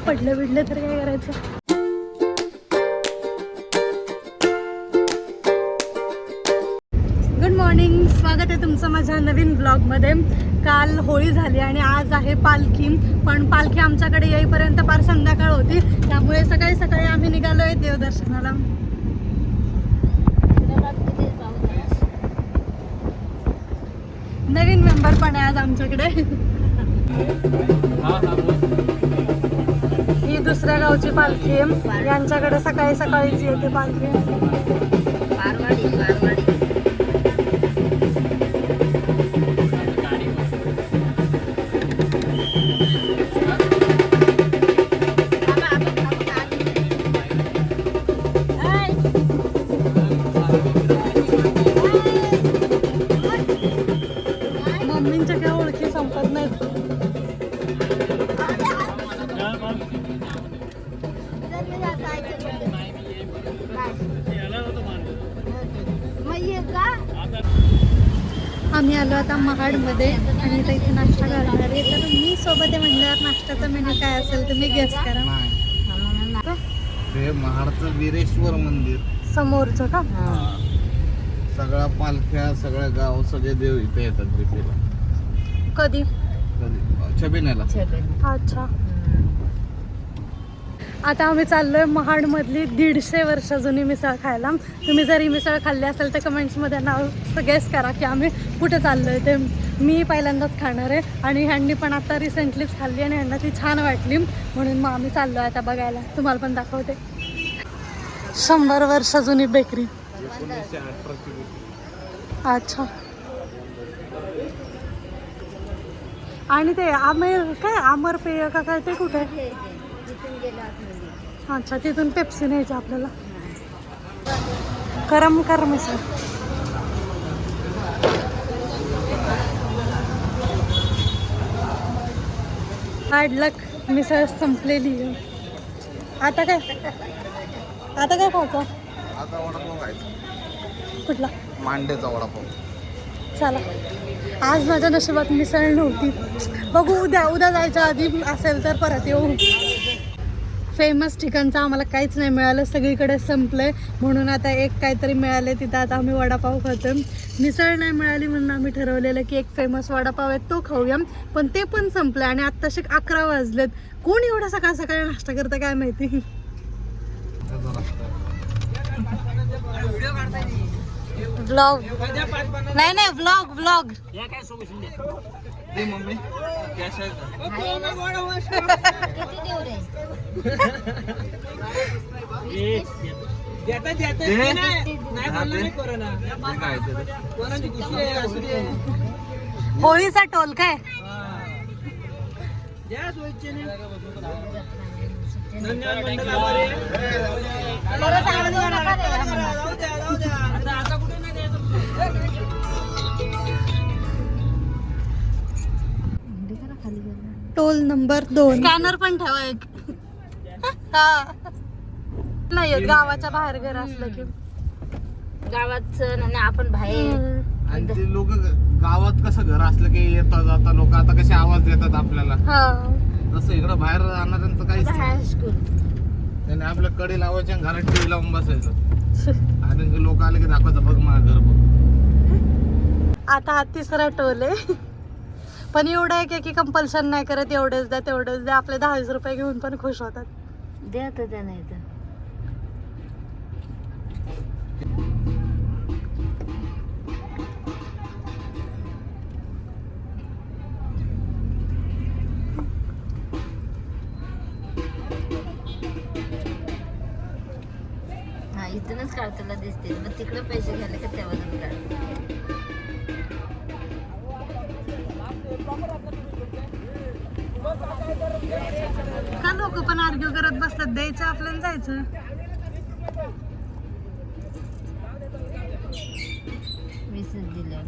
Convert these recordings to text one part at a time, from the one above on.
पडलं बिडलं तर काय करायचं. गुड मॉर्निंग, स्वागत आहे तुमचं माझ्या नवीन ब्लॉगमध्ये. काल होळी झाली आणि आज आहे पालखी. पण पालखी आमच्याकडे येईपर्यंत फार संध्याकाळ होती, त्यामुळे सकाळी सकाळी आम्ही निघालो आहे देवदर्शनाला. नवीन मेंबर पण आहे आज आमच्याकडे. ही दुसऱ्या गावची पालखी आहे, यांच्याकडे सकाळी सकाळीच येते पालखी. मम्मींच्या काय ओळखी संपत नाहीत. आम्ही आलो आता महाडमध्ये आणि इथं इथे नाश्ता करणार आहे. तर मी सोबत आहे म्हणल्यावर नाश्त्याचा मेन्यू काय असेल तुम्ही गेस करा. ते महाडचं वीरेश्वर मंदिर समोरचं का? सगळ्या पालख्या, सगळ्या गाव, सगळे देव इथे येतात भेटीला. कधी? छबिन्याला. अच्छा. आता आम्ही चाललोय महाडमधली 150 वर्ष जुनी मिसळ खायला. तुम्ही जर ही मिसळ खाल्ली असेल तर कमेंट्समध्ये नाव गेस करा की आम्ही कुठे चाललोय ते. मी पहिल्यांदाच खाणार आहे आणि ह्यांनी पण आता रिसेंटलीच खाल्ली आणि ह्यांना ती छान वाटली, म्हणून मग आम्ही चाललोय आता बघायला. तुम्हाला पण दाखवते. 100 वर्ष जुनी बेकरी. अच्छा. आणि ते आमर पेय का काय ते कुठे? अच्छा, तिथून पेप्सी न्यायची आपल्याला. गरम कर मिसळ. हार्ड लक, मिसळ संपलेली. आता काय खायचं? आता वडापाव खायचा. कुठला? मांडेचा वडापाव. चला. आज माझ्या नशिबात मिसळ नव्हती. बघू उद्या जायच्या आधी असेल तर परत येऊ. फेमस ठिकाणचं आम्हाला काहीच नाही मिळालं, सगळीकडे संपलंय. म्हणून आता एक काहीतरी मिळाले, तिथं आता आम्ही वडापाव खातोय. मिसळ नाही मिळाली म्हणून आम्ही ठरवलेलं की एक फेमस वडापाव आहे तो खाऊया, पण ते पण संपलं आणि आत्ताशी 11 वाजलेत. कोण एवढा सकाळ सकाळी नाश्ता करतं काय माहिती. व्लॉग नाही व्लॉग. मम्मी होळीचा टोल काय? Toll number 2. स्कॅनर पण ठेवा एक. नाही गावाच्या बाहेर घर असलं की गावात आपण बाहेर. आणि ते लोक गावात कसं घर असलं की येता जाता लोक आता कसे आवाज देतात आपल्याला, तसं इकडं बाहेर राहणाऱ्यांचं काहीच नाही. त्याने आपल्या कडे लावायचे आणि घरात टीव्ही लावून बसायचं आणि लोक आले की दाखवायचं बघ मला घर बघ. आता हा 3रा टोल आहे. पण एवढं आहे की कंपल्शन नाही करत, एवढेच द्या तेवढेच द्या. आपले 10-20 रुपये घेऊन पण खुश होतात. द्या तर द्या, नाही तर हा इथूनच काढताना दिसते. मग तिकडे पैसे घ्यायला का तेव्हा काढ. का लोक पण आर्ग्यू करत बसतात, द्यायचं आपल्याला जायचं. वीसच दिले.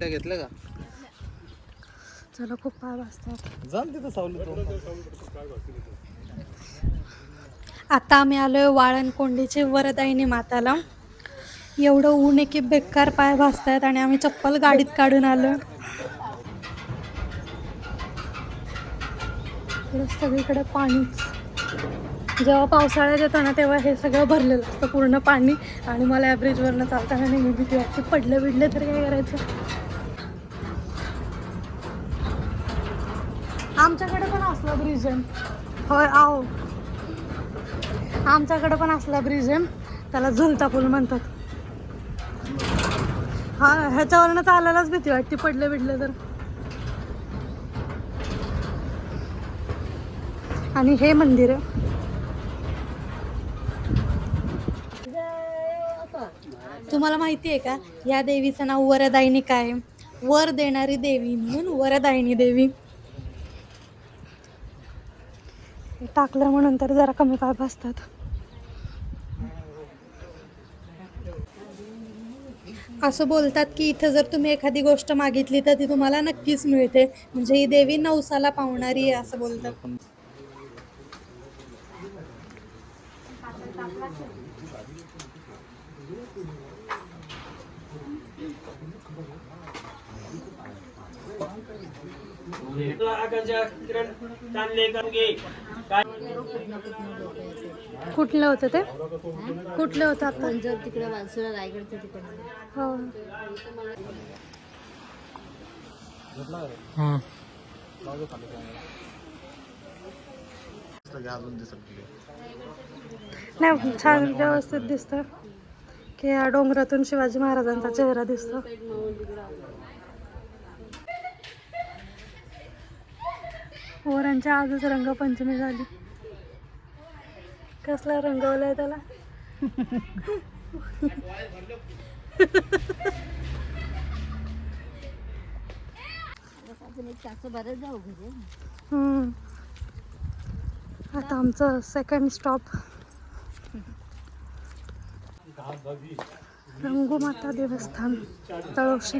घेतलं का? चला खूप पाय वाजतात. जाण तिथं सावली तो. आता आम्ही आलोय वाळणकोंडीची वरदायिनी माताला. एवढं ऊन आहे की बेकार पाय भाजतायत आणि आम्ही चप्पल गाडीत काढून आलो. इकडे सगळीकडे पाणीच. जेव्हा पावसाळ्यात येतो ना तेव्हा हे सगळं भरलेलं असतं पूर्ण पाणी. आणि मला या ब्रिजवरनं चालताना नेहमी भीती वाटते, पडलं बिडलं तर काय करायचं. आमच्याकडे पण असला ब्रिज आहे. होय आहो, आमच्याकडे पण असला ब्रिज आहे, त्याला झुलता पूल म्हणतात. हा, ह्याच्यावरनं चालायलाच भीती वाटते, पडलं बिडलं तर. आणि हे मंदिर आहे. तुम्हाला माहिती आहे का या देवीचं नाव वरदायिनी काय आहे? वर देणारी देवी म्हणून वरदायिनी देवी. टाकलं म्हणून तर जरा कमी पाय भाजतात. असं बोलतात की इथं जर तुम्ही एखादी गोष्ट मागितली तर ती तुम्हाला नक्कीच मिळते. म्हणजे ही देवी नवसाला पावणारी आहे असं बोलतात. कुठलं होतं ते? कुठलं होतं आता? तिकडे वालसुरा रायगडच्या तिकडे. हो. नाही, छान व्यवस्थित दिसतं की या डोंगरातून शिवाजी महाराजांचा चेहरा दिसतो. पोरांच्या आजच रंगपंचमी झाली. कसला रंगवलाय त्याला? आता आमचं सेकंड स्टॉप रंगोमाता देवस्थान तळोशी.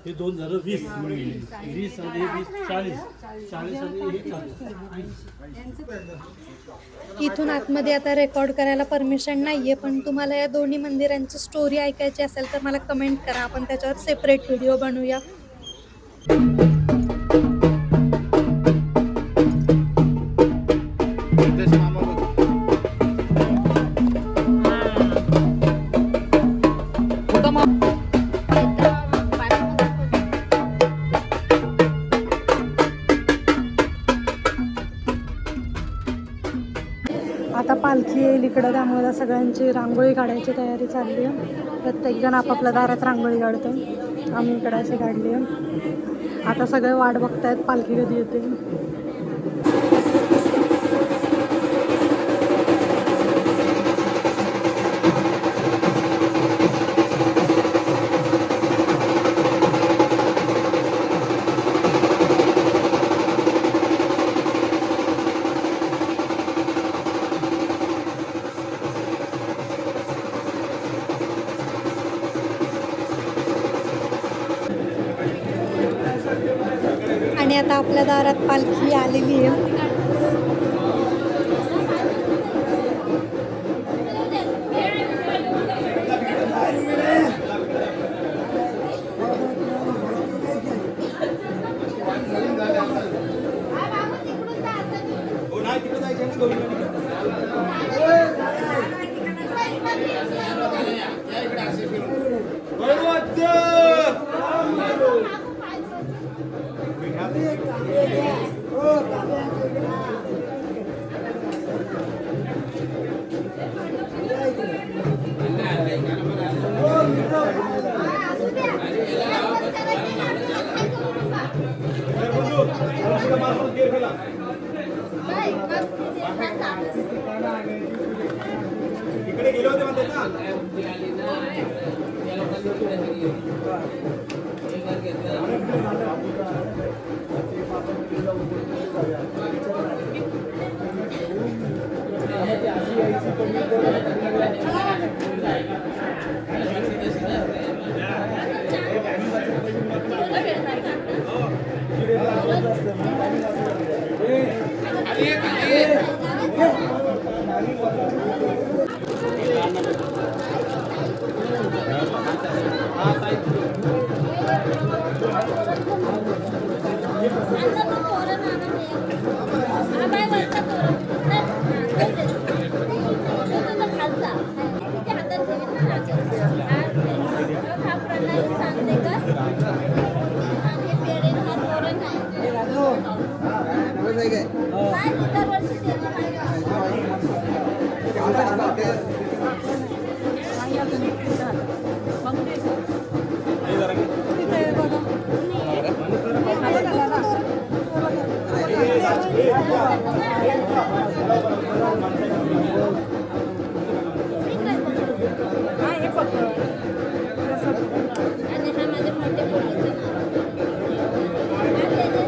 हे 2020 20 आणि 40 आणि 40. इथून आतमध्ये आता रेकॉर्ड करायला परमिशन नाहीये, पण तुम्हाला या दोन्ही मंदिरांची स्टोरी ऐकायची असेल तर मला कमेंट करा, आपण त्याच्यावर सेपरेट व्हिडिओ बनवूया. आता पालखी येईल इकडं, त्यामुळे सगळ्यांची रांगोळी काढायची तयारी चालली आहे. प्रत्येकजण आपापल्या दारात रांगोळी काढतो. आम्ही इकडे अशी काढली आहे. आता सगळे वाट बघतायत पालखी कधी येते. आणि आता आपल्या दारात पालखी आलेली आहे.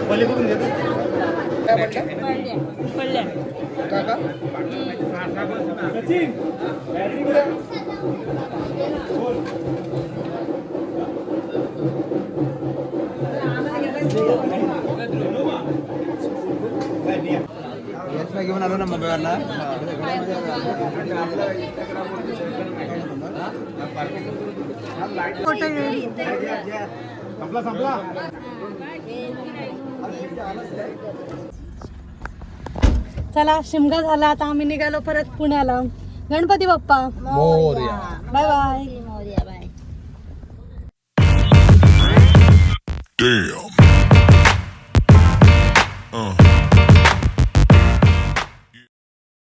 पलीकडून घेतो काका घेऊन आलो ना मोबाईलला संपला चला शिमगा झाला, आता आम्ही निघालो परत पुण्याला. Ganpati Bappa Morya. Bye bye. Morya bye. Damn.